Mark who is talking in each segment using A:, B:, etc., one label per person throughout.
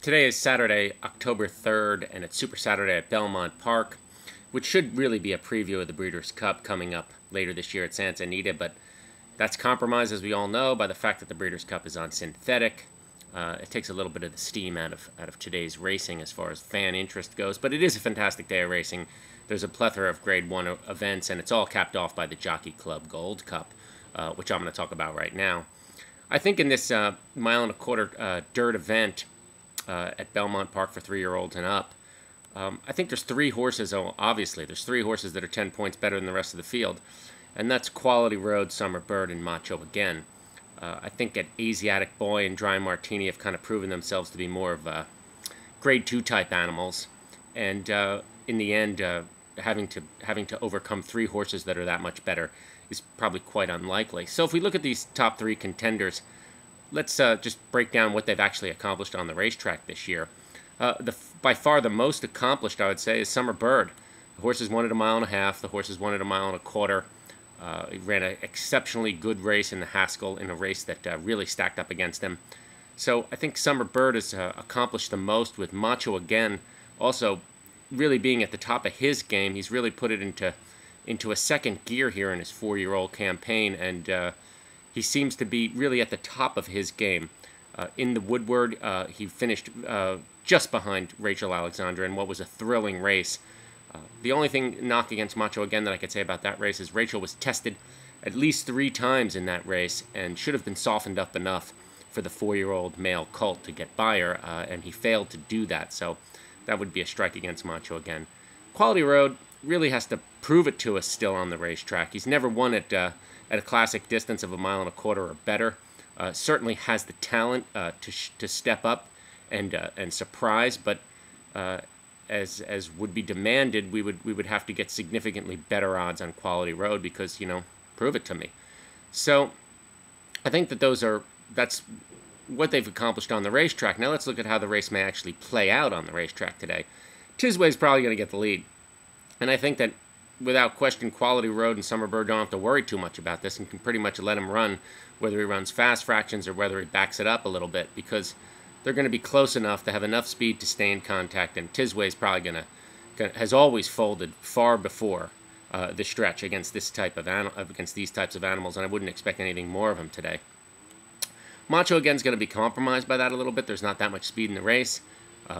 A: Today is Saturday, October 3rd, and it's Super Saturday at Belmont Park, which should really be a preview of the Breeders' Cup coming up later this year at Santa Anita, but that's compromised, as we all know, by the fact that the Breeders' Cup is on synthetic. It takes a little bit of the steam out of today's racing as far as fan interest goes, but it is a fantastic day of racing. There's a plethora of Grade 1 events, and it's all capped off by the Jockey Club Gold Cup, which I'm going to talk about right now. I think in this mile and a quarter dirt event at Belmont Park for 3-year-olds and up, I think there's three horses. Obviously, there's three horses that are 10 points better than the rest of the field, and that's Quality Road, Summer Bird, and Macho Again. I think that Asiatic Boy and Dry Martini have kind of proven themselves to be more of Grade 2 type animals, and in the end, having to overcome three horses that are that much better is probably quite unlikely. So if we look at these top three contenders, let's just break down what they've actually accomplished on the racetrack this year. By far the most accomplished, I would say, is Summer Bird. The horses won at 1.5 miles. The horses won at 1.25 miles. He ran an exceptionally good race in the Haskell in a race that really stacked up against him. So I think Summer Bird has accomplished the most, with Macho Again also really being at the top of his game. He's really put it into a second gear here in his 4-year-old campaign, and he seems to be really at the top of his game. In the Woodward, he finished just behind Rachel Alexandra in what was a thrilling race. The only knock against Macho Again that I could say about that race is Rachel was tested at least 3 times in that race and should have been softened up enough for the 4-year-old male colt to get by her, and he failed to do that, so that would be a strike against Macho Again. Quality Road really has to prove it to us still on the racetrack. He's never won at a classic distance of 1.25 miles or better. Certainly has the talent to step up and surprise, but as would be demanded, we would have to get significantly better odds on Quality Road because, prove it to me. So I think that's what they've accomplished on the racetrack. Now let's look at how the race may actually play out on the racetrack today. Tisway's probably going to get the lead, and I think that without question, Quality Road and Summer Bird don't have to worry too much about this and can pretty much let him run, whether he runs fast fractions or whether he backs it up a little bit, because they're going to be close enough to have enough speed to stay in contact, and Tisway's probably has always folded far before the stretch against these types of animals, and I wouldn't expect anything more of him today. Macho Again's going to be compromised by that a little bit. There's not that much speed in the race.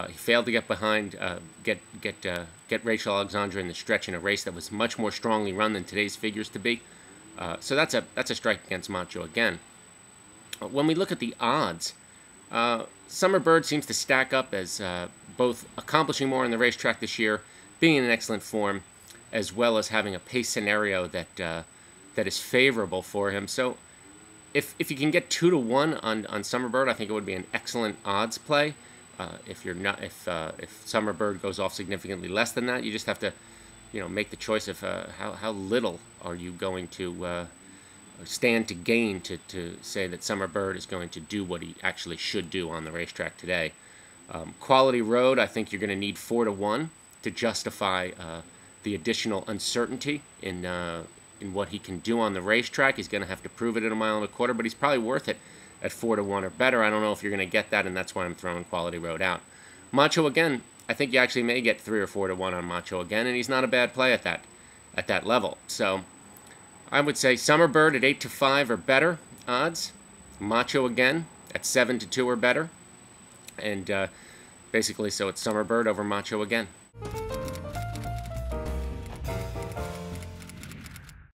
A: He failed to get behind, get Rachel Alexandra in the stretch in a race that was much more strongly run than today's figures to be. So that's a strike against Macho Again. When we look at the odds, Summer Bird seems to stack up as both accomplishing more on the racetrack this year, being in an excellent form, as well as having a pace scenario that is favorable for him. So if you can get 2-1 on Summer Bird, I think it would be an excellent odds play. If Summer Bird goes off significantly less than that, you just have to make the choice of how little are you going to stand to gain to say that Summer Bird is going to do what he actually should do on the racetrack today. Quality Road, I think you're going to need 4-1 to justify the additional uncertainty in what he can do on the racetrack. He's going to have to prove it at 1.25 miles, but he's probably worth it at 4-1 or better. I don't know if you're going to get that, and that's why I'm throwing Quality Road out. Macho Again, I think you actually may get 3 or 4-1 on Macho Again, and he's not a bad play at that level. So I would say Summer Bird at 8-5 or better odds, Macho Again at 7-2 or better, and basically so it's Summer Bird over Macho Again.